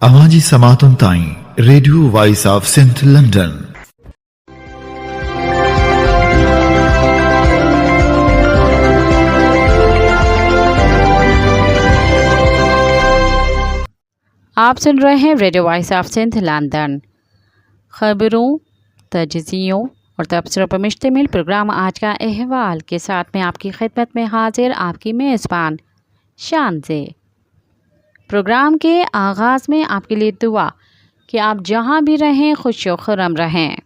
आवाज़ी समातुन ताईं radio voice of saint London. आप सुन रहे हैं radio voice of saint London. खबरों, तजज़ियों और तबसरों पर मुश्तमिल प्रोग्राम आज का अहवाल के साथ में आपकी खिदमत में हाजिर आपकी मेज़बान शान से। प्रोग्राम के आगाज़ में आपके लिए दुआ कि आप जहां भी रहें खुश व खुर्रम रहें।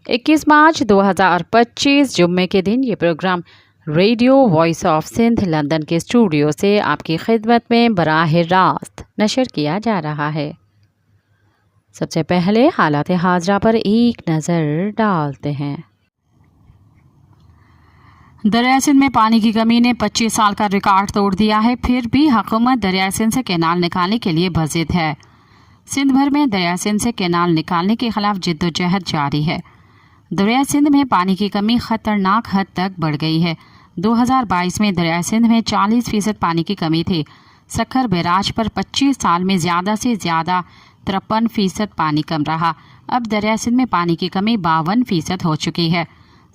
21 मार्च 2025 जुम्मे के दिन ये programme radio voice of saint London के स्टूडियो से आपकी खिदमत में बराह रास्त नशर किया जा रहा है। सबसे पहले हालात हाजरा पर एक नज़र डालते हैं। दरिया सिंध में पानी की कमी ने 25 साल का रिकॉर्ड तोड़ दिया है। फिर भी हुकूमत दरिया सिंध से कैनाल निकालने के लिए बज़िद है। सिंध भर में दरिया सिंध से कैनाल निकालने के खिलाफ जिद्दोजहद जारी है। दरिया सिंध में पानी की कमी खतरनाक हद तक बढ़ गई है। 2022 में दरिया सिंध में 40% पानी की कमी थी। सखर बैराज पर 25 साल में ज़्यादा से ज़्यादा 53% पानी कम रहा। अब दरिया सिंध में पानी की कमी 52% हो चुकी है।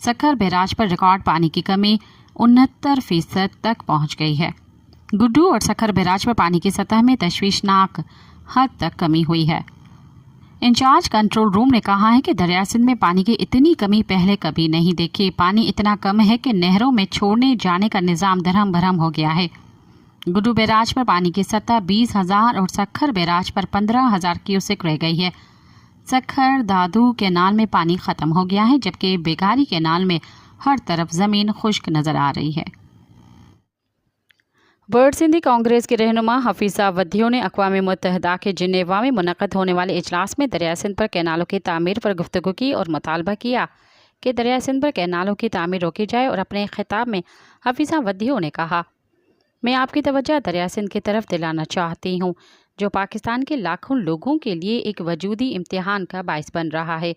सखर बैराज पर रिकॉर्ड पानी की कमी 69% तक पहुंच गई है। गुड्डू और सखर बैराज पर पानी की सतह में तशवीशनाक हद तक कमी हुई है। इंचार्ज कंट्रोल रूम ने कहा है कि दरिया सिंध में पानी की इतनी कमी पहले कभी नहीं देखी। पानी इतना कम है कि नहरों में छोड़ने जाने का निज़ाम दरहम भरम हो गया है। गुड्डू बैराज पर पानी की सतह 20,000 और सखर बैराज पर 15,000 क्यूसेक रह गई है। सखर दादू कैनाल में पानी ख़त्म हो गया है, जबकि बेगारी कैनाल में हर तरफ ज़मीन खुश्क नज़र आ रही है। बर्ड सिंधी कांग्रेस के रहनुमा हफीज़ा वधियो ने अक़वाम मुत्तहिदा के जिनेवा में मुनक़्क़द होने वाले इजलास में दरिया सिंध पर कैनालों की तामीर पर गुफ्तगू की और मुतालबा किया कि दरिया सिंध पर कैनालों की तामीर रोकी जाए। और अपने खिताब में हफीज़ा वधियो ने कहा, मैं आपकी तवज्जो दरिया सिंध की तरफ दिलाना चाहती हूँ, जो पाकिस्तान के लाखों लोगों के लिए एक वजूदी इम्तिहान का बाइस बन रहा है।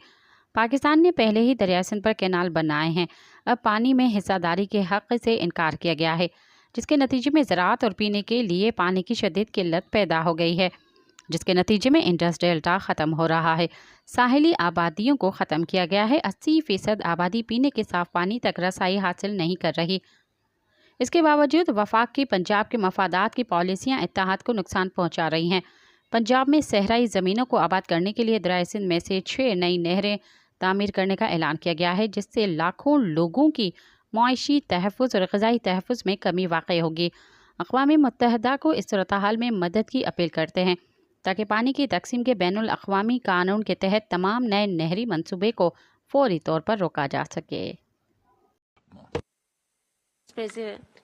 पाकिस्तान ने पहले ही दरिया सिंध पर कैनाल बनाए हैं। अब पानी में हिस्सादारी के हक़ से इनकार किया गया है, जिसके नतीजे में ज़राअत और पीने के लिए पानी की शदीद किल्लत पैदा हो गई है, जिसके नतीजे में इंडस डेल्टा ख़त्म हो रहा है। साहिली आबादियों को ख़त्म किया गया है। 80% आबादी पीने के साफ़ पानी तक रसाई हासिल नहीं कर रही। इसके बावजूद वफाक की पंजाब के मफादात की पॉलिसियाँ इत्तेहाद को नुकसान पहुँचा रही हैं। पंजाब में सहराई ज़मीनों को आबाद करने के लिए दरिया सिंध में से 6 नई नहरें तामीर करने का ऐलान किया गया है, जिससे लाखों लोगों की मुआशी तहफ़्फ़ुज़ और ग़िज़ाई तहफ़्फ़ुज़ में कमी वाक़ई होगी। अक़वाम मुत्तहिदा को इस सूरत हाल में मदद की अपील करते हैं ताकि पानी की तक़सीम के बैनुल अक़वामी कानून के तहत तमाम नए नहरी मंसूबे को फ़ौरी तौर पर रोका जा सके। President.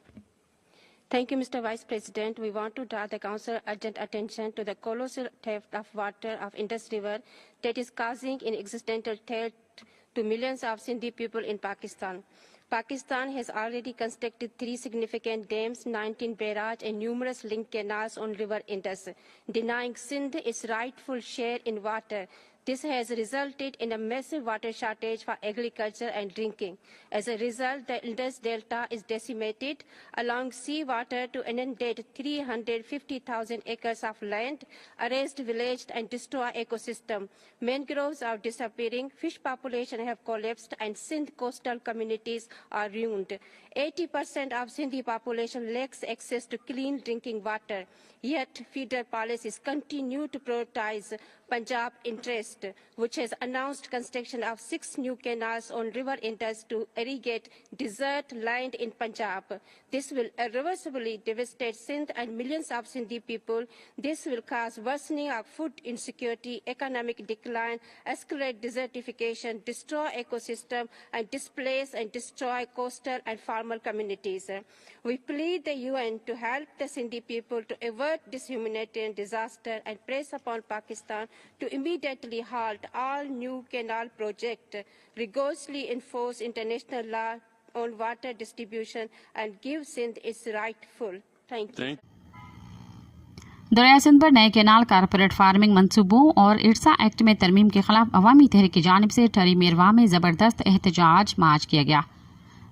Thank you, Mr. Vice President. We want to draw the Council urgent attention to the colossal theft of water of Indus River that is causing an existential threat to millions of Sindhi people in Pakistan. Pakistan has already constructed 3 significant dams, 19 barrages, and numerous link canals on River Indus, denying Sindh its rightful share in water. This has resulted in a massive water shortage for agriculture and drinking. As a result, the Indus Delta is decimated, allowing seawater to inundate 350,000 acres of land, erase village and destroy ecosystem. Mangroves are disappearing, fish population have collapsed, and Sindh coastal communities are ruined. 80% of Sindhi population lacks access to clean drinking water. Yet, federal policies continue to prioritize Punjab interest, which has announced construction of 6 new canals on River Indus to irrigate desert land in Punjab. This will irreversibly devastate Sindh and millions of Sindhi people. This will cause worsening of food insecurity, economic decline, escalate desertification, destroy ecosystem, and displace and destroy coastal and farmer communities. We plead the UN to help the Sindhi people to avert this humanitarian disaster and press upon Pakistan to immediately halt all new canal projects, rigorously enforce international law on water distribution, and give Sindh its rightful. Thank you. दरिया सिंध पर नए canal, corporate farming मंसूबों और इर्सा act में तरमीम के खिलाफ अवामी तहरीक की जानिब से टरी मेरवा में ज़बरदस्त एहतजाज मार्च किया गया।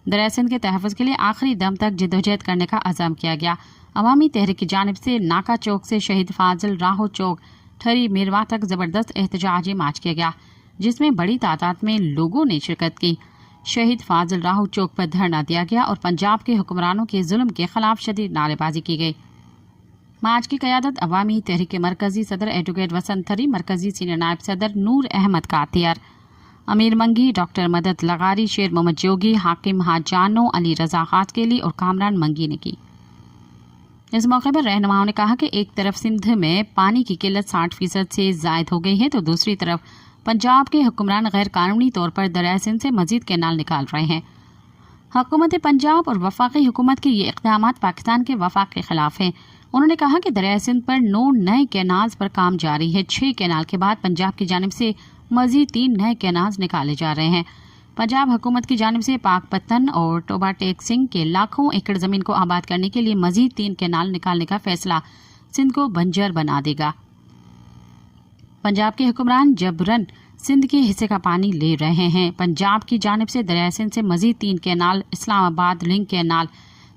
दरिया सिंध के तहफ़्फ़ुज़ के लिए आखिरी दम तक जिद्दोजहद करने का अज़म किया गया। अवामी तहरीक की जानिब से नाका चौक से शहीद फाजिल राहो चौक, ठरी मेरवा तक जबरदस्त एहतजाजी मार्च किया गया, जिसमें बड़ी तादाद में लोगों ने शिरकत की। शहीद फाजिल राहू चौक पर धरना दिया गया और पंजाब के हुक्मरानों के जुल्म के खिलाफ शदीद नारेबाजी की गई। मार्च की क़यादत अवामी तहरीक के मरकजी सदर एडवोकेट वसंत थरी, मरकजी सीनियर नायब सदर नूर अहमद कातियार, अमीर मंगी, डॉक्टर मदद लगारी, शेर मोहम्मद जोगी, हाकिम हाजानो, अली रजा खातकेली और कामरान मंगी ने की। इस मौके पर रहनुमाओं ने कहा कि एक तरफ सिंध में पानी की किल्लत 60% से जायद हो गई है, तो दूसरी तरफ पंजाब के हुक्मरान गैर कानूनी तौर पर दरिया सिंध से मजीद कैनाल निकाल रहे हैं। हुकूमत पंजाब और वफाकी हुकूमत के ये इक़दामात पाकिस्तान के वफाक के खिलाफ हैं। उन्होंने कहा कि दरिया सिंध पर 9 नए कैनाल्स पर काम जारी है। 6 कैनाल के बाद पंजाब की जानिब से मजीद 3 नए कैनाल्स निकाले जा रहे हैं। पंजाब हुकूमत की जानिब से पाकपतन और टोबा टेक सिंह के लाखों एकड़ जमीन को आबाद करने के लिए मजीद 3 कैनाल निकालने का फैसला सिंध को बंजर बना देगा। पंजाब के हुक्मरान जबरन सिंध के हिस्से का पानी ले रहे हैं। पंजाब की जानिब से दरिया सिंध से मजीद 3 canal, Islamabad link canal,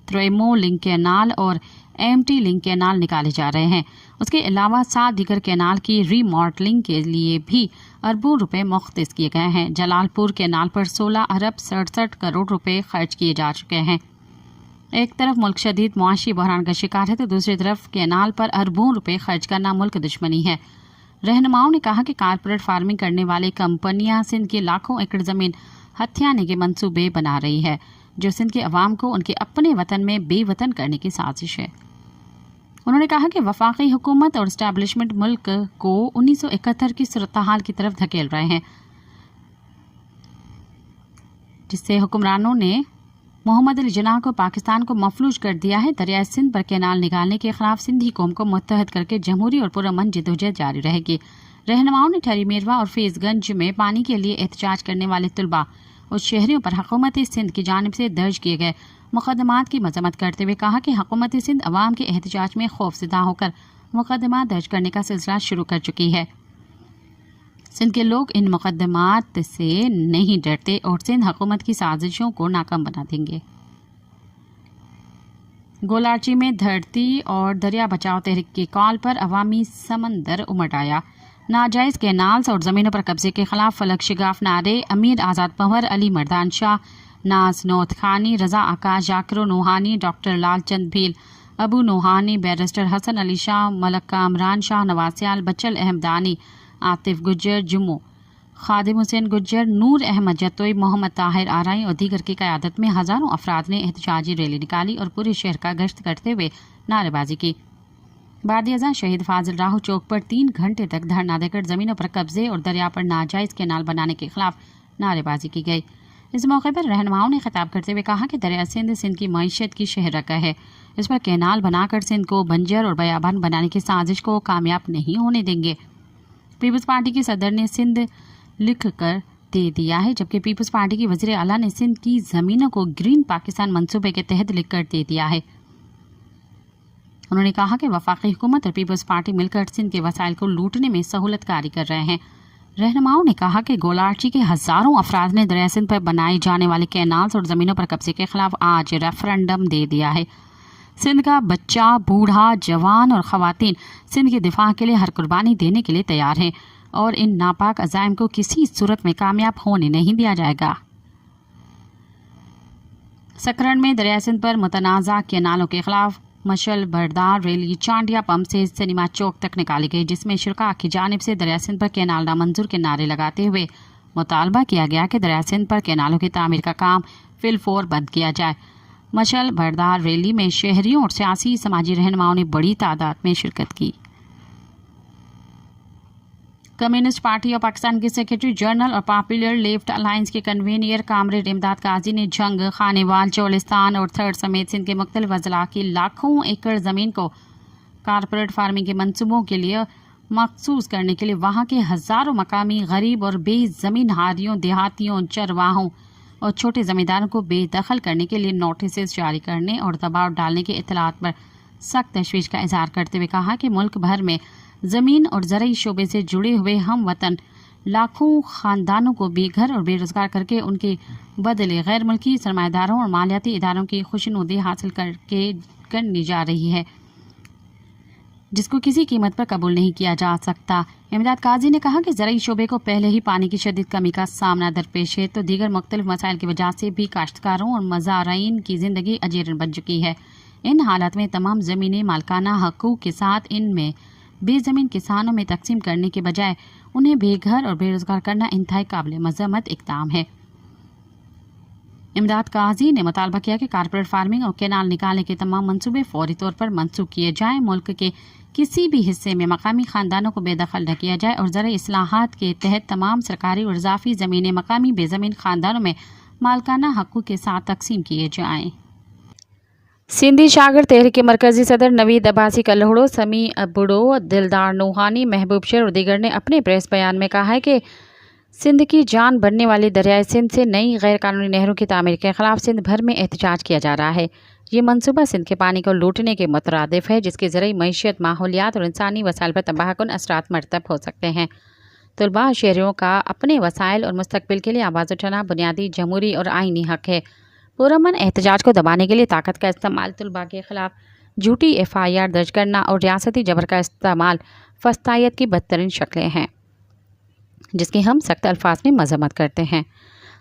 Trimmu link canal और एमटी लिंक कैनाल निकाले जा रहे हैं। उसके अलावा 7 दीगर कैनाल की रीमॉडलिंग के लिए भी अरबों रुपए मुख्तस किए गए हैं। जलालपुर कैनाल पर 16 अरब 67 करोड़ रुपए खर्च किए जा चुके हैं। एक तरफ मुल्क शदीद मुआशी बहरान का शिकार है, तो दूसरी तरफ कैनाल पर अरबों रुपए खर्च करना मुल्क दुश्मनी है। रहनुमाओं ने कहा कि कारपोरेट फार्मिंग करने वाली कंपनियां सिंध की लाखों एकड़ जमीन हथियाने के मंसूबे बना रही है, जो सिंध के अवाम को उनके अपने वतन में बेवतन करने की साजिश है। उन्होंने कहा कि वफाकी हुकूमत और एस्टैब्लिशमेंट मुल्क को 1971 की सूरत-हाल की तरफ धकेल रहे हैं, जिससे हुक्मरानों ने मोहम्मद अली जिन्नाह को पाकिस्तान को मफलूज कर दिया है। दरियाए सिंध पर कैनाल निकालने के खिलाफ सिंधी कौम को मुत्तहद करके जमहूरी और पुरअमन जदोजहद जारी रहेगी। रहनुमाओं ने ठरी मेरवा और फैजगंज में पानी के लिए एहतजाज करने वाले तुलबा और शहरियों पर हुकूमत सिंध की जानिब से दर्ज किए गए मुकदमात की मजम्मत करते हुए कहा कि हुकूमत सिंध अवाम के एहतजाज में खौफजदा होकर मुकदमा दर्ज करने का सिलसिला शुरू कर चुकी है। सिंध के लोग इन मुकदमात से नहीं डरते और सिंध हुकूमत की साजिशों को नाकाम बना देंगे। गोलाची में धरती और दरिया बचाओ तहरीक की कॉल पर अवामी समंदर उमड़ आया। नाजायज कैनाल्स और जमीनों पर कब्जे के खिलाफ फलक शिगाफ नारे अमीर आज़ाद पंवर, अली मर्दान शाह, नाज नौत खानी, रजा आकाश, जाकिर नूहानी, डॉक्टर लालचंद भील, अबू नूहानी, बैरिस्टर हसन अली शाह, मलक कामरान शाह, नवाज सियाल, बच्चल अहमदानी, आतिफ गुज्जर जुम्मू, खादिम हुसैन गुज्जर, नूर अहमद जतोई, मोहम्मद ताहिर आराई और दीगर की क़यादत में हज़ारों अफराद ने एहतजाजी रैली निकाली और पूरे शहर का गश्त करते हुए नारेबाजी की। बाद शहीद फाजिल राहू चौक पर 3 घंटे तक धरना देकर ज़मीनों पर कब्जे और दरिया पर नाजायज़ कैनाल बनाने के खिलाफ नारेबाजी की गई। इस मौके पर रहनुमाओं ने खिताब करते हुए कहा कि दरिया सिंध की मईशत की शहरका है। इस पर कैनाल बनाकर सिंध को बंजर और बयाबान बनाने की साजिश को कामयाब नहीं होने देंगे। पीपल्स पार्टी के सदर ने सिंध लिख कर दे दिया है, जबकि पीपल्स पार्टी की वज़ीर आला ने सिंध की ज़मीनों को ग्रीन पाकिस्तान मंसूबे के तहत लिख कर दे दिया है। उन्होंने कहा कि वफाकी हुकूमत और पीपल्स पार्टी मिलकर सिंध के वसाइल को लूटने में सहूलत कारी कर रहे हैं। रहनुमाओं ने कहा कि गोलाची के हज़ारों अफराद ने दरिया सिंध पर बनाई जाने वाले कैनाल्स और ज़मीनों पर कब्जे के खिलाफ आज रेफरेंडम दे दिया है। सिंध का बच्चा, बूढ़ा, जवान और ख़वातीन सिंध के दिफा के लिए हर कुर्बानी देने के लिए तैयार हैं और इन नापाक अज़ाइम को किसी सूरत में कामयाब होने नहीं दिया जाएगा। सकरन में दरिया सिंध पर मुतनाज़ा कैनालों के खिलाफ मशल बरदार रैली चांडिया पंप से सिनेमा चौक तक निकाली गई, जिसमें शुरा की जानिब से दरिया सिंध पर कैनाल नामंजूर के नारे लगाते हुए मुतालबा किया गया कि दरिया सिंध पर कैनालों की तामीर का काम फिलफौर बंद किया जाए। मशल बरदार रैली में शहरियों और सियासी समाजी रहनुमाओं ने बड़ी तादाद में शिरकत की। कम्युनिस्ट पार्टी और पाकिस्तान के सेक्रेटरी जनरल और पॉपुलर लेफ्ट अलायंस के कन्वीनियर कामरेड इमदाद काजी ने जंग, खानेवाल, चौलिस्तान और थर्ड समेत सिंध के मुख्तलिफ अजला की लाखों एकड़ ज़मीन को कारपोरेट फार्मिंग के मनसूबों के लिए मखसूस करने के लिए वहाँ के हज़ारों मकामी गरीब और बेज़मीन हारियों, देहातियों, चरवाहों और छोटे ज़मींदारों को बेदखल करने के लिए नोटिस जारी करने और दबाव डालने की इत्तलात पर सख्त तशवीश का इजहार करते हुए कहा कि मुल्क भर में ज़मीन और ज़रई शोबे से जुड़े हुए हम वतन लाखों ख़ानदानों को बेघर और बेरोज़गार करके उनके बदले गैर मुल्की सरमाएदारों और मालियाती इदारों की खुशनुदी हासिल करके करनी जा रही है। جس کو کسی قیمت پر قبول نہیں کیا جا سکتا۔ امداد قاضی نے کہا کہ زرعی شعبے کو پہلے ہی پانی کی شدید کمی کا سامنا درپیش ہے تو دیگر مختلف مسائل کی وجہ سے بھی کاشتکاروں اور مزارعین کی زندگی اجیرن بن چکی ہے۔ ان حالات میں تمام زمینیں مالکانہ حقوق کے ساتھ ان میں بے زمین کسانوں میں تقسیم کرنے کے بجائے انہیں بے گھر اور بے روزگار کرنا انتہائی قابل مذمت اقدام ہے۔ امداد قاضی نے مطالبہ کیا کہ کارپوریٹ فارمنگ اور کینال نکالنے کے تمام منصوبے فوری طور پر منسوخ کیے جائیں، ملک کے کسی بھی حصے میں مقامی خاندانوں کو بے دخل نہ کیا جائے اور زرعی اصلاحات کے تحت تمام سرکاری اور اضافی زمینیں مقامی بے زمین خاندانوں میں مالکانہ حقوق کے ساتھ تقسیم کیے جائیں۔ سندھی شاگرد تحریک کے مرکزی صدر نوید عباسی کلہوڑو، سمیع بڑو، دلدار نوحانی، محبوب شیر اور دیگر نے اپنے پریس بیان میں کہا ہے کہ سندھ کی جان بننے والی دریائے سندھ سے نئی غیر قانونی نہروں کی تعمیر کے خلاف سندھ بھر میں احتجاج کیا جا رہا ہے۔ یہ منصوبہ سندھ کے پانی کو لوٹنے کے مترادف ہے، جس کے زرعی معیشت، ماحولیات اور انسانی وسائل پر تباہ کن اثرات مرتب ہو سکتے ہیں۔ طلباء شہریوں کا اپنے وسائل اور مستقبل کے لیے آواز اٹھانا بنیادی جمہوری اور آئینی حق ہے۔ پرامن احتجاج کو دبانے کے لیے طاقت کا استعمال، طلباء کے خلاف جھوٹی FIR درج کرنا اور ریاستی جبر کا استعمال فسطائیت کی بدترین شکلیں ہیں، جس کی ہم سخت الفاظ میں مذمت کرتے ہیں۔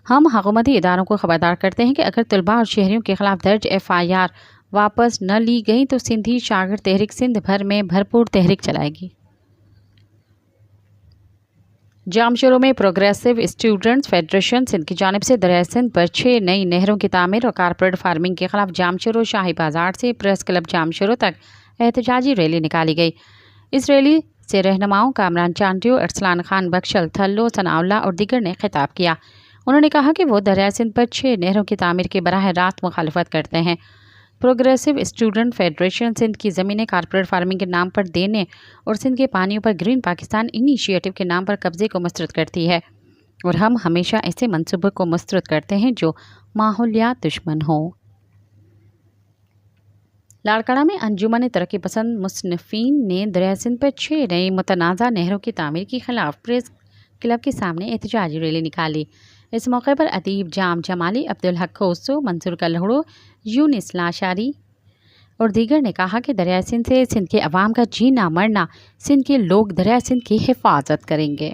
ہم حکومتی اداروں کو خبردار کرتے ہیں کہ اگر طلباء اور شہریوں کے خلاف درج FIR واپس نہ لی گئی تو سندھی شاگرد تحریک سندھ بھر میں بھرپور تحریک چلائے گی۔ جام شورو میں پروگریسو اسٹوڈنٹس فیڈریشن سندھ کی جانب سے دریائے سندھ پر 6 نئی نہروں کی تعمیر اور کارپوریٹ فارمنگ کے خلاف جام شورو شاہی بازار سے پریس کلب جام شورو تک احتجاجی ریلی نکالی گئی۔ اس ریلی سے رہنماؤں کامران چانٹیو، ارسلان خان بخشل، تھلو، ثناءاللہ اور دیگر نے خطاب کیا۔ انہوں نے کہا کہ وہ دریائے سندھ پر 6 نہروں کی تعمیر کی براہ راست مخالفت کرتے ہیں۔ پروگریسو اسٹوڈنٹ فیڈریشن سندھ کی زمینیں کارپوریٹ فارمنگ کے نام پر دینے اور سندھ کے پانیوں پر گرین پاکستان انیشیٹو کے نام پر قبضے کو مسترد کرتی ہے، اور ہم ہمیشہ ایسے منصوبوں کو مسترد کرتے ہیں جو ماحولیات دشمن ہوں۔ لاڑکانہ میں انجمن ترقی پسند مصنفین نے دریائے سندھ پر 6 نئی متنازع نہروں کی تعمیر کے خلاف پریس کلب کے سامنے احتجاجی ریلی نکالی۔ اس موقع پر ادیب جام جمالی، عبدالحق کھوسو، منصور کلہوڑو، یونس لاشاری اور دیگر نے کہا کہ دریائے سندھ سے سندھ کے عوام کا جینا مرنا، سندھ کے لوگ دریائے سندھ کی حفاظت کریں گے۔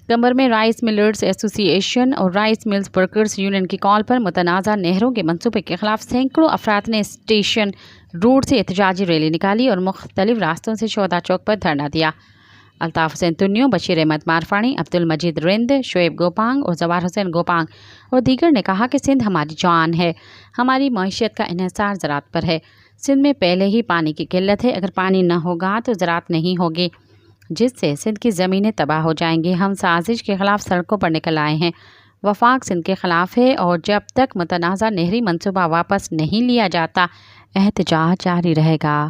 کمبر میں رائس ملرز ایسوسی ایشن اور رائس ملز ورکرز یونین کی کال پر متنازع نہروں کے منصوبے کے خلاف سینکڑوں افراد نے اسٹیشن روڈ سے احتجاجی ریلی نکالی اور مختلف راستوں سے شہدا چوک پر دھرنا دیا۔ الطاف حسین تنیو، بشیر احمد مارفانی، عبد المجید رند، شعیب گوپانگ اور زوار حسین گوپانگ اور دیگر نے کہا کہ سندھ ہماری جان ہے، ہماری معیشت کا انحصار زراعت پر ہے۔ سندھ میں پہلے ہی پانی کی قلت ہے، اگر پانی نہ ہوگا تو زراعت نہیں ہوگی، جس سے سندھ کی زمینیں تباہ ہو جائیں گی۔ ہم سازش کے خلاف سڑکوں پر نکل آئے ہیں، وفاق سندھ کے خلاف ہے اور جب تک متنازع نہری منصوبہ واپس نہیں لیا جاتا احتجاج جاری رہے گا۔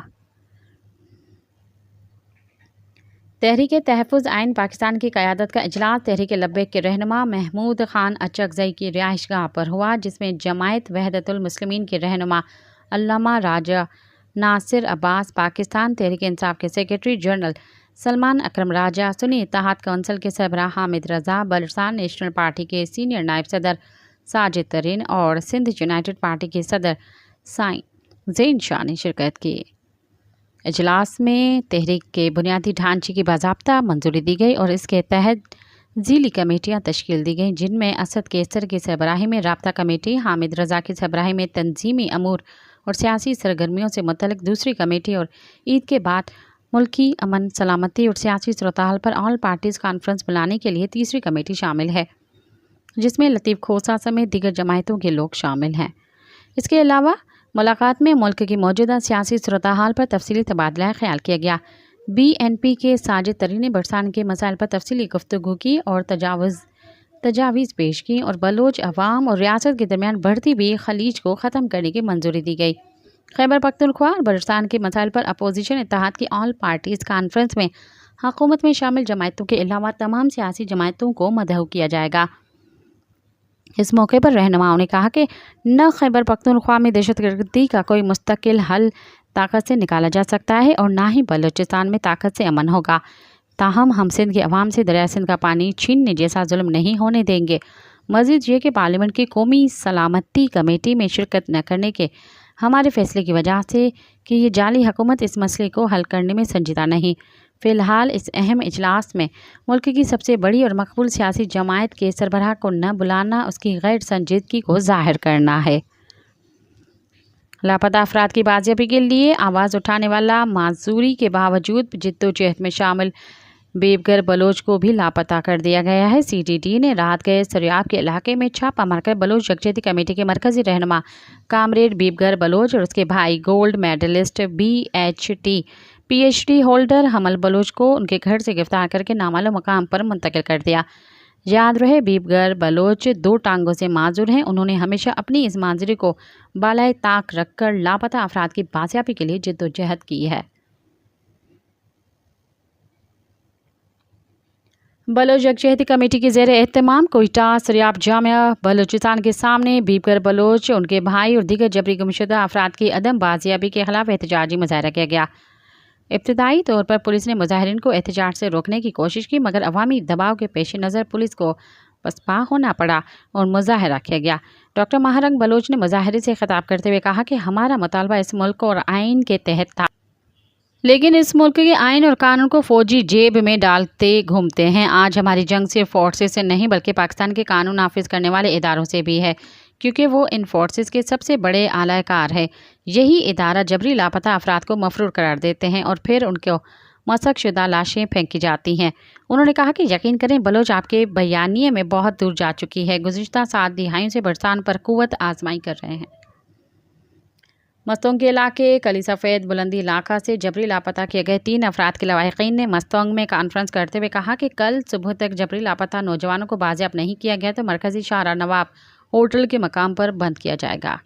تحریک تحفظ آئین پاکستان کی قیادت کا اجلاس تحریک لبیک کے رہنما محمود خان اچکزئی کی رہائش گاہ پر ہوا، جس میں جماعت وحدت المسلمین کے رہنما علامہ راجہ ناصر عباس، پاکستان تحریک انصاف کے سیکریٹری جنرل سلمان اکرم راجہ، سنی اتحاد کونسل کے سربراہ حامد رضا، بلوچستان نیشنل پارٹی کے سینئر نائب صدر ساجد ترین اور سندھ یونائیٹڈ پارٹی کے صدر سائیں زین شاہ نے شرکت کی۔ اجلاس میں تحریک کے بنیادی ڈھانچے کی باضابطہ منظوری دی گئی اور اس کے تحت ذیلی کمیٹیاں تشکیل دی گئیں، جن میں اسد کیسر کی سربراہی میں رابطہ کمیٹی، حامد رضا کی سربراہی میں تنظیمی امور اور سیاسی سرگرمیوں سے متعلق دوسری کمیٹی اور عید کے بعد ملکی امن سلامتی اور سیاسی صورتحال پر آل پارٹیز کانفرنس بلانے کے لیے تیسری کمیٹی شامل ہے، جس میں لطیف کھوسہ سمیت دیگر جماعتوں کے لوگ شامل ہیں۔ اس کے علاوہ ملاقات میں ملک کی موجودہ سیاسی صورتحال پر تفصیلی تبادلہ خیال کیا گیا۔ BNP کے ساجد ترین نے بلوچستان کے مسائل پر تفصیلی گفتگو کی اور تجاویز پیش کی اور بلوچ عوام اور ریاست کے درمیان بڑھتی ہوئی خلیج کو ختم کرنے کی منظوری دی گئی۔ خیبر پختونخوا اور بلوچستان کے مسائل پر اپوزیشن اتحاد کی آل پارٹیز کانفرنس میں حکومت میں شامل جماعتوں کے علاوہ تمام سیاسی جماعتوں کو مدعو کیا جائے گا۔ اس موقع پر رہنماؤں نے کہا کہ نہ خیبر پختونخوا میں دہشت گردی کا کوئی مستقل حل طاقت سے نکالا جا سکتا ہے اور نہ ہی بلوچستان میں طاقت سے امن ہوگا۔ تاہم ہم سندھ کے عوام سے دریائے سندھ کا پانی چھیننے جیسا ظلم نہیں ہونے دیں گے۔ مزید یہ کہ پارلیمنٹ کی قومی سلامتی کمیٹی میں شرکت نہ کرنے کے हमारे फैसले की वजह से कि ये जाली हुकूमत इस मसले को हल करने में संजीदा नहीं। फ़िलहाल इस अहम इजलास में मुल्क की सबसे बड़ी और मकबूल सियासी जमात के सरबराह को न बुलाना उसकी गैर संजीदगी को ज़ाहिर करना है। लापता अफराद की बाजियाबी के लिए आवाज़ उठाने वाला माजूरी के बावजूद जिद्दोजहद में शामिल बेबगर बलोच को भी लापता कर दिया गया है। CTT ने राहत गैस दरियाफ्त के इलाके में छापा मारकर बलोच यकजहती कमेटी के मरकजी रहनुमा कामरेड बेबगर बलोच और उसके भाई gold medallist BHT PhD holder Hammal Baloch को उनके घर से गिरफ्तार करके नामालूम मकाम पर मुंतकिल कर दिया। याद रहे, बेबगर बलोच 2 टांगों से माजूर हैं। उन्होंने हमेशा अपनी इस माजूरी को बालाए ताक रखकर लापता अफराद की बाजियाबी के लिए जिद्दोजहद की है। बलोच यकजहती कमेटी की ज़ेर एहतमाम कोयटा सरियाब जामिया बलोचिस्तान के सामने बेबगर बलोच, उनके भाई और दीगर जबरी गुमशुदा अफराद की अदम बाजियाबी के खिलाफ एहतजाजी मुजाहरा किया गया। इब्तदाई तौर पर पुलिस ने मुजाहिरीन को एहतजाज से रोकने की कोशिश की, मगर अवामी दबाव के पेश नज़र पुलिस को पसपा होना पड़ा और मुजाहरा किया गया। डॉक्टर महारंग बलोच ने मुजाहरे से खिताब करते हुए कहा कि हमारा मुतालबा इस मुल्क और आइन के तहत था, लेकिन इस मुल्क के आइन और कानून को फौजी जेब में डालते घूमते हैं। आज हमारी जंग सिर्फ फोर्सेस से नहीं बल्कि पाकिस्तान के कानून नाफिज करने वाले इदारों से भी है, क्योंकि वो इन फोर्सेस के सबसे बड़े आलाकार है। यही इदारा जबरी लापता अफराद को मफरूर करार देते हैं और फिर उनको मसक शुदा लाशें फेंकी जाती हैं। उन्होंने कहा कि यकीन करें, बलोच आपके बयानिए में बहुत दूर जा चुकी है। गुज़िश्ता 7 दिहाइयों से बरसान पर कुव्वत आजमाई कर रहे हैं। मस्तोंग के इलाके कली सफ़ेद बुलंदी इलाका से जबरी लापता किए गए 3 अफराद के लवाहिकीन ने मस्तोंग में कॉन्फ्रेंस करते हुए कहा कि कल सुबह तक जबरी लापता नौजवानों को बाजियाब नहीं किया गया तो मरकजी शाहरा नवाब होटल के मकाम पर बंद किया जाएगा।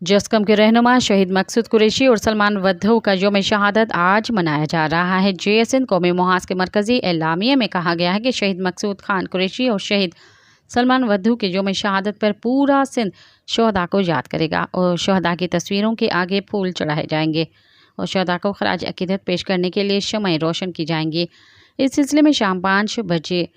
जस्कम के रहनुमा शहीद मकसूद कुरैशी और सलमान वद्धू का यौम शहादत आज मनाया जा रहा है। JSN कौमी मुहाज के मरकजी एलामिया में कहा गया है कि शहीद मकसूद खान कुरैशी और शहीद सलमान वद्धू के यौम शहादत पर पूरा सिंध शहदा को याद करेगा और शहदा की तस्वीरों के आगे फूल चढ़ाए जाएंगे और शहदा को खराज अकीदत पेश करने के लिए शमएं रोशन की जाएंगी। इस सिलसिले में शाम 5 बजे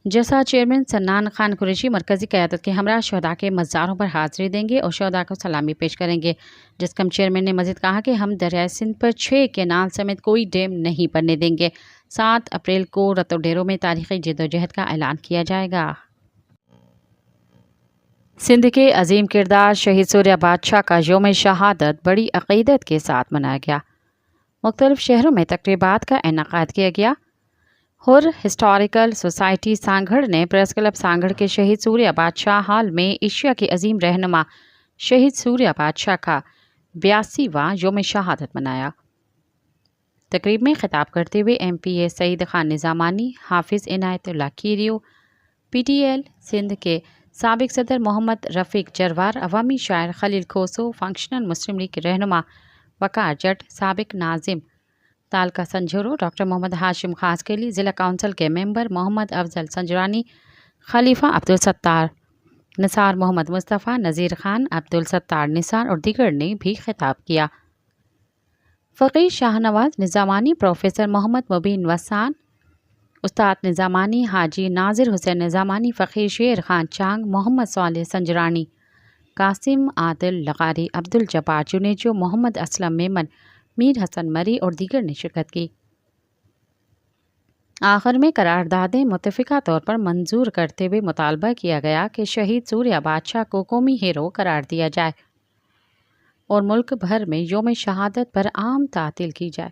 जसा चेयरमैन सन्नान खान कुरैशी मरकजी क़यादत के हमरा शहदा के मज़ारों पर हाज़िरी देंगे और शहदा को सलामी पेश करेंगे। जिसकम चेयरमैन ने मज़ीद कहा कि हम दरियाए सिंध पर 6 कैनाल समेत कोई डैम नहीं बनने देंगे। 7 अप्रैल को रतोडेरों में तारीख़ी जद्दोजहद का ऐलान किया जाएगा। सिंध के अजीम किरदार शहीद सूर्या बादशाह का यौम शहादत बड़ी अक़ीदत के साथ मनाया गया। मुख्तलिफ़ शहरों में तक़रीबात का इनेकाद किया गया। हुर हिस्टोरिकल सोसाइटी सांगढ़ ने प्रेस क्लब सांगढ़ के शहीद सूर्या बादशाह हाल में एशिया के अजीम रहनुमा शहीद सूर्या बादशाह का 82वां यौम शहादत मनाया। तकरीब में खिताब करते हुए MPA सईद खान निज़ामानी, हाफिज़ इनायतुल्लाह कीरियो, PTL सिंध के साबिक सदर मोहम्मद रफ़ीक जरवार, अवामी शायर खलील खोसो, फंक्शनल मुस्लिम लीग के रहनुमा वक़ार जट, साबिक नाजिम तालका संजोरो, डॉक्टर मोहम्मद हाशिम खासकेली, ज़िला काउंसिल के मेंबर मोहम्मद अफजल संजरानी, खलीफा अब्दुल सत्तार निसार, मोहम्मद मुस्तफ़ा, नज़ीर खान, अब्दुल सत्तार निसार और दीगर ने भी खिताब किया। फ़कीह शाहनवाज निज़ामानी, प्रोफेसर मोहम्मद मुबीन वसान, उस्ताद निज़ामानी, हाजी नाजिर हुसैन निज़ामानी, फ़कीह शेर खान चांग, मोहम्मद सालेह संजरानी, कासिम आदिल लगारी, अब्दुल जब्बार जुनेजो, मोहम्मद असलम मेमन, मीर हसन मरी और दीगर ने शिरकत की। आखिर में करारदादें मुत्तफ़िका तौर पर मंजूर करते हुए मुतालबा किया गया कि शहीद सूर्या बादशाह को कौमी हीरो करार दिया जाए और मुल्क भर में यौम शहादत पर आम तातील की जाए।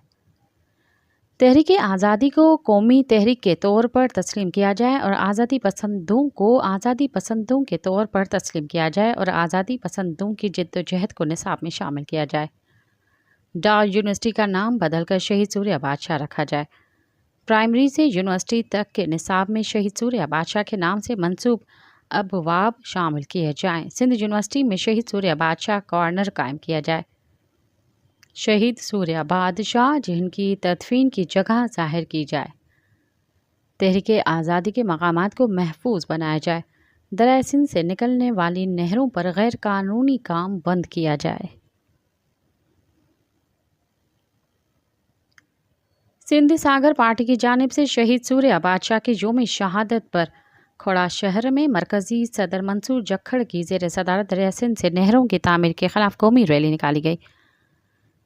तहरीक आज़ादी को कौमी तहरीक के तौर पर तस्लीम किया जाए और आज़ादी पसंदों को आज़ादी पसंदों के तौर पर तस्लीम किया जाए और आज़ादी पसंदों की जिद्दोजहद को निसाब में शामिल किया जाए। डार यूनिवर्सिटी का नाम बदलकर शहीद सूर्या बादशाह रखा जाए। प्राइमरी से यूनिवर्सिटी तक के निसाब में शहीद सूर्या बादशाह के नाम से मंसूब अबवाब शामिल किए जाएं। सिंध यूनिवर्सिटी में शहीद सूर्या बादशाह कॉर्नर कायम किया जाए। शहीद सूर्या बादशाह जिनकी तदफीन की जगह जाहिर की जाए। तहरीक आज़ादी के मकामात को महफूज बनाया जाए। दरियाए सिंध से निकलने वाली नहरों पर गैर कानूनी काम बंद किया जाए। सिंध सागर पार्टी की जानिब से शहीद सूर्या बादशाह की यौम शहादत पर खोड़ा शहर में मरकजी सदर मंसूर जखड़ की ज़ेर सदारत दरिया सिंध से नहरों की तामीर के खिलाफ कौमी रैली निकाली गई।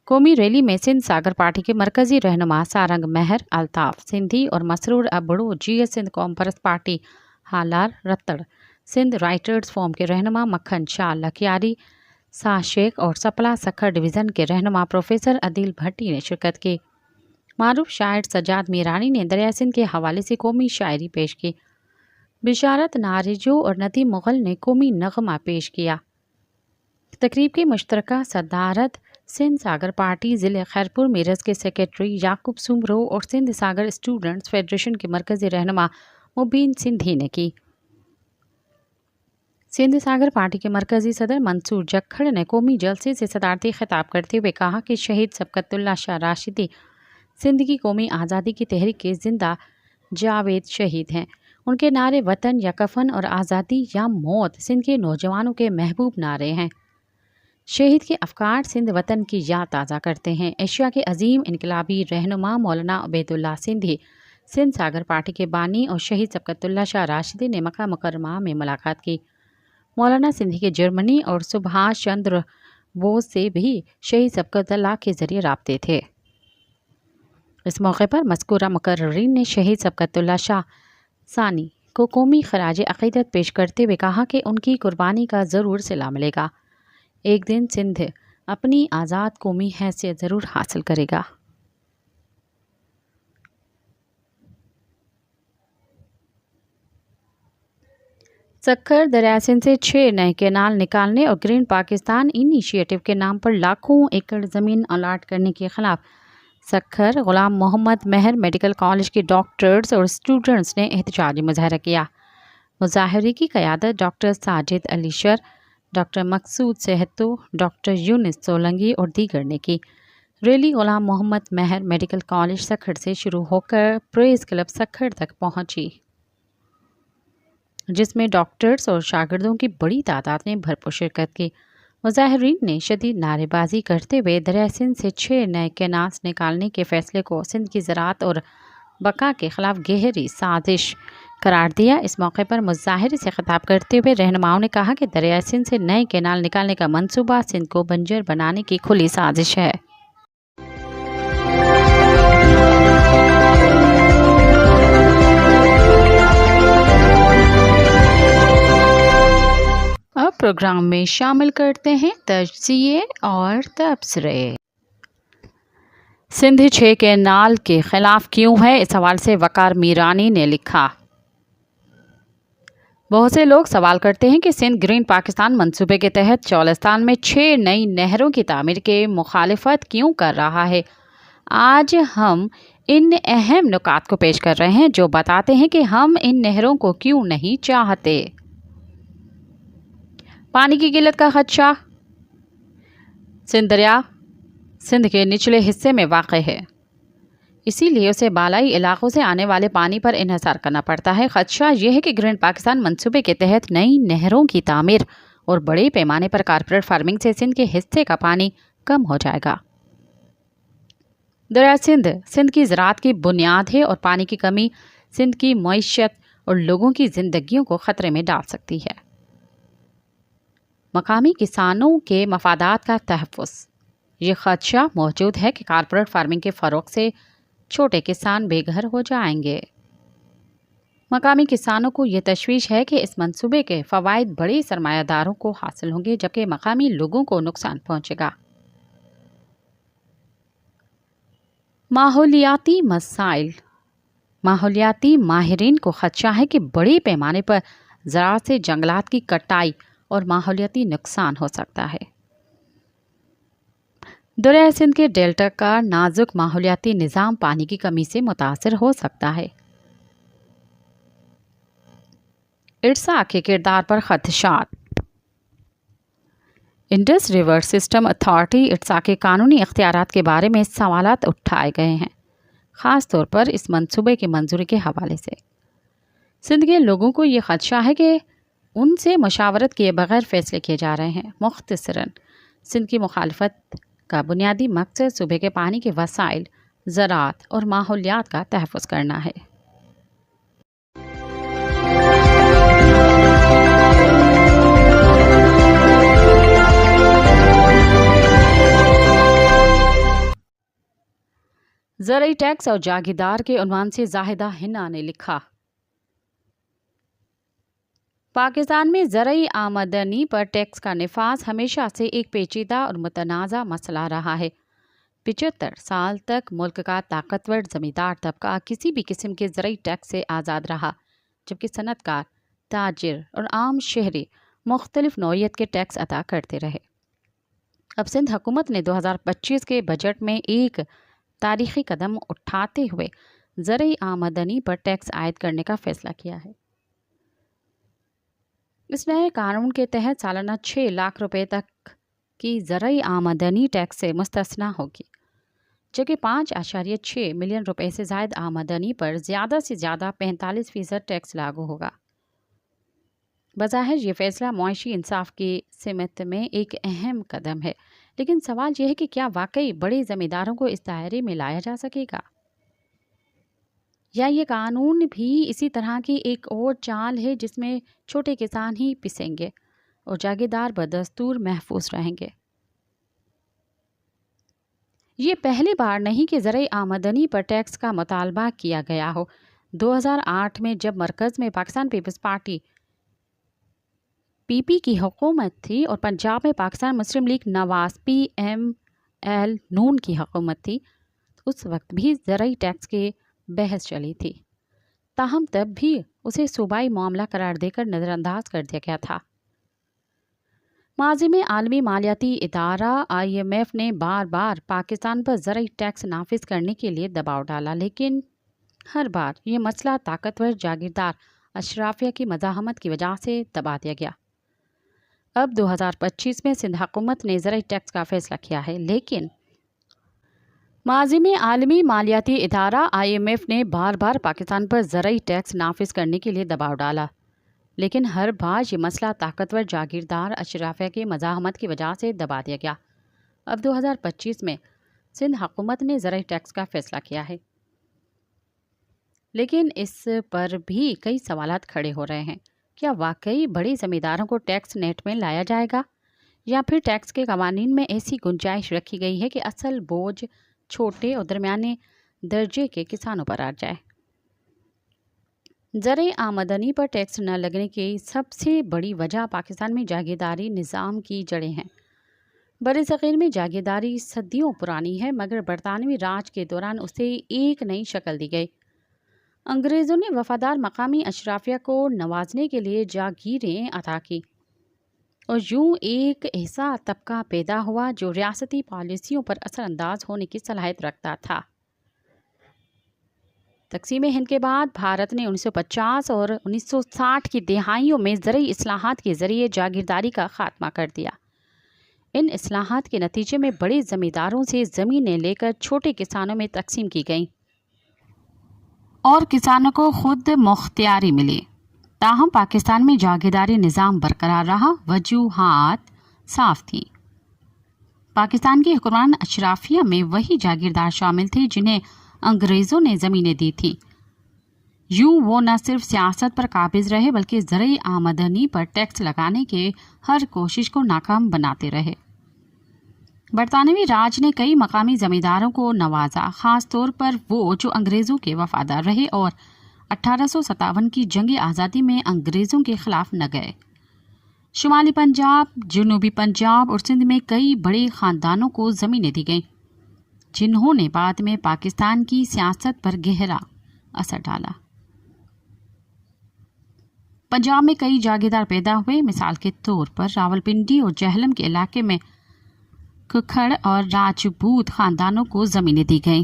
कौमी रैली में सिंध सागर पार्टी के मरकजी रहनुमा सारंग महर, अल्ताफ सिंधी और मसरूर अबड़ो, GS सिंध कौम परस्त party Halar Rattar, Sindh writers forum के रहनुमा मक्खन शाह लखियारी, शाह शेख और सपला सखर डिवीज़न के रहनुमा प्रोफेसर अदील भट्टी ने शिरकत की। मारूफ शायर सजाद मीरानी ने दरिया सिंध के हवाले से कौमी शायरी पेश की। बिशारत नारिजो और नदीम मुग़ल ने कौमी नगमा पेश किया। तकरीब की मुश्तरका सदारत सिंध सागर पार्टी ज़िले खैरपुर मीरज के सेक्रेटरी याकूब सुमरो और सिंध सागर स्टूडेंट्स फेडरेशन के मरकज़ी रहनुमा मुबीन सिंधी ने की। सिंध सागर पार्टी के मरकज़ी सदर मंसूर जखड़ ने कौमी जलसे से सदारती खिताब करते हुए कहा कि शहीद सबकतुल्ला शाह राशिदी सिंध की कौमी आज़ादी की तहरीक के जिंदा जावेद शहीद हैं। उनके नारे वतन या कफन और आज़ादी या मौत सिंध के नौजवानों के महबूब नारे हैं। शहीद के अफकार सिंध वतन की याद ताज़ा करते हैं। एशिया के अजीम इनकलाबी रहनुमा मौलाना उबैदुल्ला सिंधी सिंध सागर पार्टी के बानी और शहीद सबकतुल्ला शाह राशिदी ने मक्का मुकर्रमा में मुलाकात की। मौलाना सिंधी के जर्मनी और सुभाष चंद्र बोस से भी शहीद सबकतुल्ला के ज़रिए राब्ते थे। इस मौके पर मज़कूरा मुकर्रीन ने शहीद सबकतुल्ला शाह सानी को कौमी खराज अक़ीदत पेश करते हुए कहा कि उनकी कुर्बानी का ज़रूर सिला मिलेगा। एक दिन सिंध अपनी आज़ाद कौमी हैसियत ज़रूर हासिल करेगा। सक्खर दरिया सिंध से 6 नए कैनाल निकालने और ग्रीन पाकिस्तान इनिशिएटिव के नाम पर लाखों एकड़ ज़मीन अलाट करने के खिलाफ सक्खर ग़ुलाम मोहम्मद महर मेडिकल कॉलेज के डॉक्टर्स और स्टूडेंट्स ने एहतजाजी मुजाहरा किया। मुजाहरे की क़यादत डॉक्टर साजिद अलीशर, डॉक्टर मकसूद सेहतो, डॉक्टर यूनिस सोलंगी और दीगर ने की। रैली ग़ुलाम मोहम्मद महर मेडिकल कॉलेज सक्खर से शुरू होकर प्रेस क्लब सक्खर तक पहुंची, जिसमें डॉक्टर्स और शागिर्दों की बड़ी तादाद ने भरपूर शिरकत की। मुजाहिरीन ने शदीद नारेबाजी करते हुए दरिया सिंध से 6 नए कैनाल्स निकालने के फैसले को सिंध की ज़राअत और बका के खिलाफ गहरी साजिश करार दिया। इस मौके पर मुजाहिरे से खिताब करते हुए रहनुमाओं ने कहा कि दरिया सिंध से नए कैनाल निकालने का मंसूबा सिंध को बंजर बनाने की खुली साजिश है। अब प्रोग्राम में शामिल करते हैं तज्ज़िये और तबसरे। सिंध 6 कैनाल के खिलाफ क्यों है, इस सवाल से वकार मीरानी ने लिखा। बहुत से लोग सवाल करते हैं कि सिंध ग्रीन पाकिस्तान मंसूबे के तहत चौलिस्तान में 6 नई नहरों की तामीर के मुखालिफत क्यों कर रहा है। आज हम इन अहम नुकात को पेश कर रहे हैं जो बताते हैं कि हम इन नहरों को क्यों नहीं चाहते। पानी की किल्लत का खदशा। सिंध दरिया सिंध के निचले हिस्से में वाक़ है, इसीलिए उसे बालाई इलाकों से आने वाले पानी पर इन्हिसार करना पड़ता है। खदशा यह है कि ग्रीन पाकिस्तान मंसूबे के तहत नई नहरों की तामीर और बड़े पैमाने पर कारपोरेट फार्मिंग से सिंध के हिस्से का पानी कम हो जाएगा। दरिया सिंध की ज़राअत की बुनियाद है और पानी की कमी सिंध की मईशत और लोगों की ज़िंदगियों को ख़तरे में डाल सकती है। मकामी किसानों के मफादात का तहफ़्फ़ुज़। ये ख़दशा मौजूद है कि कारपोरेट फार्मिंग के फ़रोग़ से छोटे किसान बेघर हो जाएंगे। मकामी किसानों को ये तशवीश है कि इस मंसूबे के फ़वाइद बड़े सरमायादारों को हासिल होंगे, जबकि मकामी लोगों को नुकसान पहुँचेगा। माहौलियाती मसाइल। माहौलियाती माहिरीन को खदशा है कि बड़े पैमाने पर ज़राअत से जंगलात की कटाई और माहौलियाती नुकसान हो सकता है। दरिया सिंध के डेल्टा का नाजुक माहौलियाती निज़ाम पानी की कमी से मुतासिर हो सकता है। इर्सा के किरदार पर खदशात। इंडस रिवर सिस्टम अथॉरिटी इर्सा के कानूनी इख्तियारात के बारे में सवालात उठाए गए हैं, ख़ास तौर पर इस मंसूबे की मंजूरी के हवाले से। सिंध के लोगों को ये खदशा है कि उनसे मशावरत किए बगैर फ़ैसले किए जा रहे हैं। मुख्तसरन सिंध की मुखालफत का बुनियादी मकसद सूबे के पानी के वसाइल, ज़राअत और माहौलियात का तहफ़्फ़ुज़ करना है। زرعی ٹیکس اور جاگیردار کے عنوان سے زاہدہ ہنا نے لکھا، پاکستان میں زرعی آمدنی پر ٹیکس کا نفاذ ہمیشہ سے ایک پیچیدہ اور متنازع مسئلہ رہا ہے۔ 75 سال تک ملک کا طاقتور زمیندار طبقہ کسی بھی قسم کے زرعی ٹیکس سے آزاد رہا، جبکہ صنعت کار، تاجر اور عام شہری مختلف نوعیت کے ٹیکس ادا کرتے رہے۔ اب سندھ حکومت نے 2025 کے بجٹ میں ایک تاریخی قدم اٹھاتے ہوئے زرعی آمدنی پر ٹیکس عائد کرنے کا فیصلہ کیا ہے۔ اس نئے قانون کے تحت سالانہ 6 لاکھ روپے تک کی زرعی آمدنی ٹیکس سے مستثنیٰ ہوگی، جبکہ 5.6 ملین روپے سے زائد آمدنی پر زیادہ سے زیادہ 45% ٹیکس لاگو ہوگا۔ بظاہر یہ فیصلہ معاشی انصاف کی سمت میں ایک اہم قدم ہے، لیکن سوال یہ ہے کہ کیا واقعی بڑے زمینداروں کو اس دائرے میں لایا جا سکے گا، یا یہ قانون بھی اسی طرح کی ایک اور چال ہے جس میں چھوٹے کسان ہی پسیں گے اور جاگیردار بدستور محفوظ رہیں گے۔ یہ پہلی بار نہیں کہ زرعی آمدنی پر ٹیکس کا مطالبہ کیا گیا ہو۔ 2008 میں جب مرکز میں پاکستان پیپلز پارٹی PP کی حکومت تھی اور پنجاب میں پاکستان مسلم لیگ نواز PML نون کی حکومت تھی، اس وقت بھی زرعی ٹیکس کی بحث چلی تھی، تاہم تب بھی اسے صوبائی معاملہ قرار دے کر نظر انداز کر دیا گیا تھا۔ ماضی میں عالمی مالیاتی ادارہ IMF نے بار بار پاکستان پر زرعی ٹیکس نافذ کرنے کے لیے دباؤ ڈالا، لیکن ہر بار یہ مسئلہ طاقتور جاگیردار اشرافیہ کی مزاحمت کی وجہ سے دبا دیا گیا۔ اب 2025 میں سندھ حکومت نے زرعی ٹیکس کا فیصلہ کیا ہے، لیکن ماضی میں عالمی مالیاتی ادارہ IMF نے بار بار پاکستان پر زرعی ٹیکس نافذ کرنے کے لیے دباؤ ڈالا، لیکن ہر بار یہ مسئلہ طاقتور جاگیردار اشرافیہ کی مزاحمت کی وجہ سے دبا دیا گیا۔ اب 2025 میں سندھ حکومت نے زرعی ٹیکس کا فیصلہ کیا ہے، لیکن اس پر بھی کئی سوالات کھڑے ہو رہے ہیں۔ کیا واقعی بڑے زمینداروں کو ٹیکس نیٹ میں لایا جائے گا، یا پھر ٹیکس کے قوانین میں ایسی گنجائش رکھی گئی ہے کہ اصل بوجھ چھوٹے اور درمیانے درجے کے کسانوں پر آ جائے؟ زرعی آمدنی پر ٹیکس نہ لگنے کی سب سے بڑی وجہ پاکستان میں جاگیرداری نظام کی جڑیں ہیں۔ بر صغیر میں جاگیرداری صدیوں پرانی ہے، مگر برطانوی راج کے دوران اسے ایک نئی شکل دی گئی۔ انگریزوں نے وفادار مقامی اشرافیہ کو نوازنے کے لیے جاگیریں عطا کی، اور یوں ایک ایسا طبقہ پیدا ہوا جو ریاستی پالیسیوں پر اثر انداز ہونے کی صلاحیت رکھتا تھا۔ تقسیم ہند کے بعد بھارت نے 1950 اور 1960 کی دہائیوں میں زرعی اصلاحات کے ذریعے جاگیرداری کا خاتمہ کر دیا۔ ان اصلاحات کے نتیجے میں بڑے زمینداروں سے زمینیں لے کر چھوٹے کسانوں میں تقسیم کی گئیں اور کسانوں کو خود مختاری ملی۔ تاہم پاکستان میں جاگیرداری نظام برقرار رہا۔ وجوہات صاف تھیں۔ پاکستان کی حکمران اشرافیہ میں وہی جاگیردار شامل تھے جنہیں انگریزوں نے زمینیں دی تھیں۔ یوں وہ نہ صرف سیاست پر قابض رہے بلکہ زرعی آمدنی پر ٹیکس لگانے کے ہر کوشش کو ناکام بناتے رہے۔ برطانوی راج نے کئی مقامی زمینداروں کو نوازا، خاص طور پر وہ جو انگریزوں کے وفادار رہے اور 1857 کی جنگ آزادی میں انگریزوں کے خلاف نہ گئے۔ شمالی پنجاب، جنوبی پنجاب اور سندھ میں کئی بڑے خاندانوں کو زمینیں دی گئیں، جنہوں نے بعد میں پاکستان کی سیاست پر گہرا اثر ڈالا۔ پنجاب میں کئی جاگیردار پیدا ہوئے، مثال کے طور پر راولپنڈی اور جہلم کے علاقے میں ککھڑ اور راجپوت خاندانوں کو زمینیں دی گئیں۔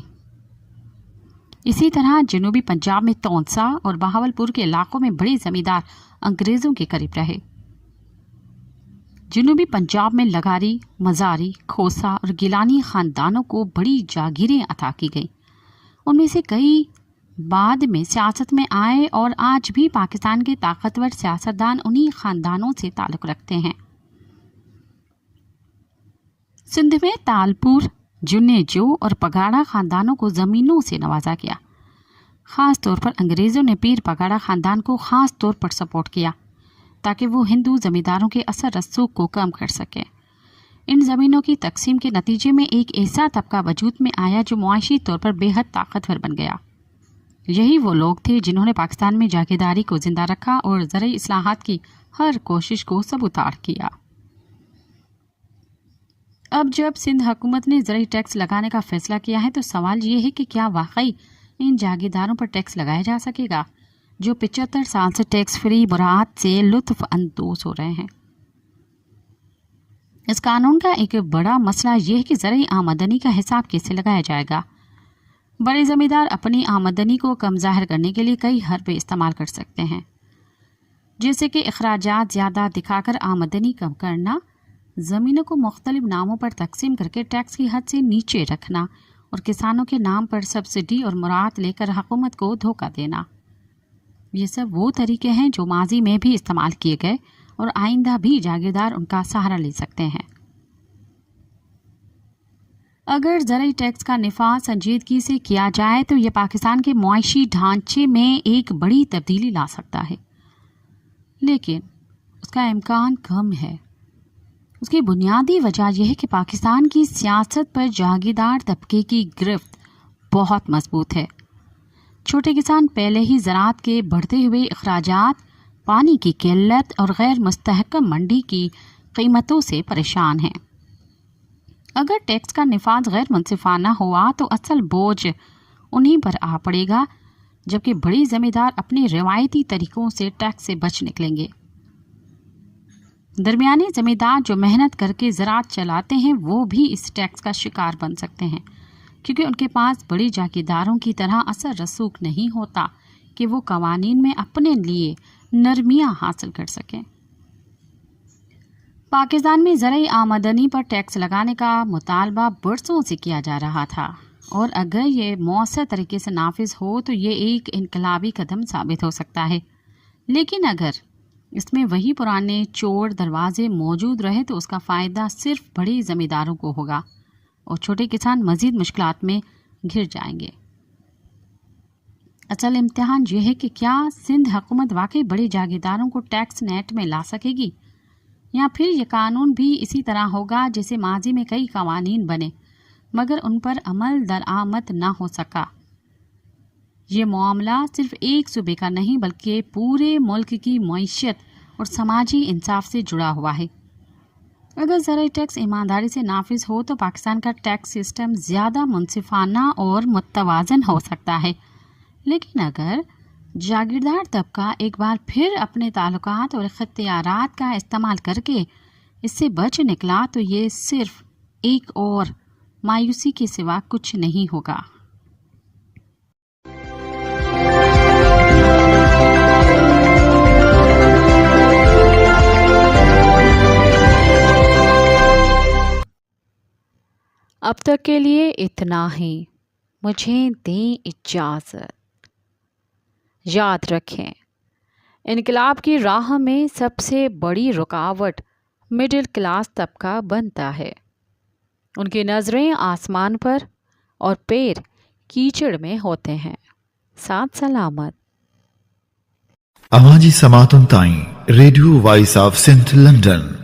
اسی طرح جنوبی پنجاب میں تونسا اور بہاولپور کے علاقوں میں بڑے زمیندار انگریزوں کے قریب رہے۔ جنوبی پنجاب میں لگاری، مزاری، کھوسا اور گیلانی خاندانوں کو بڑی جاگیریں عطا کی گئیں۔ ان میں سے کئی بعد میں سیاست میں آئے اور آج بھی پاکستان کے طاقتور سیاستدان انہی خاندانوں سے تعلق رکھتے ہیں۔ سندھ میں تالپور، جنیجو اور پگاڑا خاندانوں کو زمینوں سے نوازا گیا۔ خاص طور پر انگریزوں نے پیر پگاڑا خاندان کو خاص طور پر سپورٹ کیا تاکہ وہ ہندو زمینداروں کے اثر رسوخ کو کم کر سکے۔ इन ज़मीनों की तकसीम के नतीजे में एक ऐसा तबका वजूद में आया जो मुआशी तौर पर बेहद ताकतवर बन गया। यही वो लोग थे जिन्होंने पाकिस्तान में जागीरदारी को जिंदा रखा और ज़रई इस्लाहात की हर कोशिश को सबूताड़ किया। अब जब सिंध हुकूमत ने ज़रई टैक्स लगाने का फैसला किया है तो सवाल ये है कि क्या वाकई इन जागीरदारों पर टैक्स लगाया जा सकेगा जो 75 साल से टैक्स फ्री बरात से लुत्फ अंदोज हो रहे हैं। इस कानून का एक बड़ा मसला यह है कि ज़रई आमदनी का हिसाब कैसे लगाया जाएगा। बड़े ज़मींदार अपनी आमदनी को कम ज़ाहिर करने के लिए कई हरबे इस्तेमाल कर सकते हैं, जैसे कि अखराजात ज़्यादा दिखाकर आमदनी कम करना, ज़मीनों को मुख्तलिफ नामों पर तकसीम करके टैक्स की हद से नीचे रखना और किसानों के नाम पर सब्सिडी और मुराद लेकर हुकूमत को धोखा देना। ये सब वो तरीके हैं जो माजी में भी इस्तेमाल किए गए और आइंदा भी जागीरदार उनका सहारा ले सकते हैं। अगर ज़रई टैक्स का निफाज संजीदगी से किया जाए तो ये पाकिस्तान के मुआशी ढांचे में एक बड़ी तब्दीली ला सकता है, लेकिन उसका इम्कान कम है। उसकी बुनियादी वजह यह है कि पाकिस्तान की सियासत पर जागीरदार तबके की गिरफ्त बहुत मजबूत है। छोटे किसान पहले ही ज़राअत के बढ़ते हुए अखराजात, पानी की किल्लत और गैर मुस्तहकम मंडी की कीमतों से परेशान हैं। अगर टैक्स का निफाज गैर मुनसिफाना हुआ तो असल बोझ उन्हीं पर आ पड़ेगा, जबकि बड़ी ज़मींदार अपने रिवायती तरीकों से टैक्स से बच निकलेंगे। दरमियानी ज़मींदार जो मेहनत करके ज़राअत चलाते हैं वो भी इस टैक्स का शिकार बन सकते हैं, क्योंकि उनके पास बड़ी जागीरदारों की तरह असर रसूख नहीं होता कि वो कवानीन में अपने लिए नरमियाँ हासिल कर सकें। पाकिस्तान में ज़रई आमदनी पर टैक्स लगाने का मुतालबा बरसों से किया जा रहा था और अगर ये मौसर तरीके से नाफिज हो तो ये एक इनकलाबी कदम साबित हो सकता है। लेकिन अगर इसमें वही पुराने चोर दरवाजे मौजूद रहे तो उसका फ़ायदा सिर्फ बड़ी ज़मींदारों को होगा और छोटे किसान मज़ीद मुश्किलात में घिर जाएंगे। असल इम्तिहान यह है कि क्या सिंध हुकूमत वाकई बड़े जागीरदारों को टैक्स नेट में ला सकेगी, या फिर यह कानून भी इसी तरह होगा जैसे माजी में कई कवानीन बने मगर उन पर अमल दरामद ना हो सका। ये मामला सिर्फ एक सूबे का नहीं बल्कि पूरे मुल्क की मईशत और समाजी इंसाफ से जुड़ा हुआ है। अगर ज़रई टैक्स ईमानदारी से नाफिज हो तो पाकिस्तान का टैक्स सिस्टम ज़्यादा मुनसिफाना और मुतवाज़न हो सकता है, लेकिन अगर जागीरदार तबका एक बार फिर अपने ताल्लुकात और इख्तियारात का इस्तेमाल करके इससे बच निकला तो ये सिर्फ एक और मायूसी के सिवा कुछ नहीं होगा। अब तक के लिए इतना ही। मुझे दें इजाज़त। याद रखें, इनकलाब की राह में सबसे बड़ी रुकावट मिडिल क्लास तबका बनता है। उनकी नज़रें आसमान पर और पैर कीचड़ में होते हैं। साथ सलामत। अवाजी समातुन ताई radio voice of Sindh London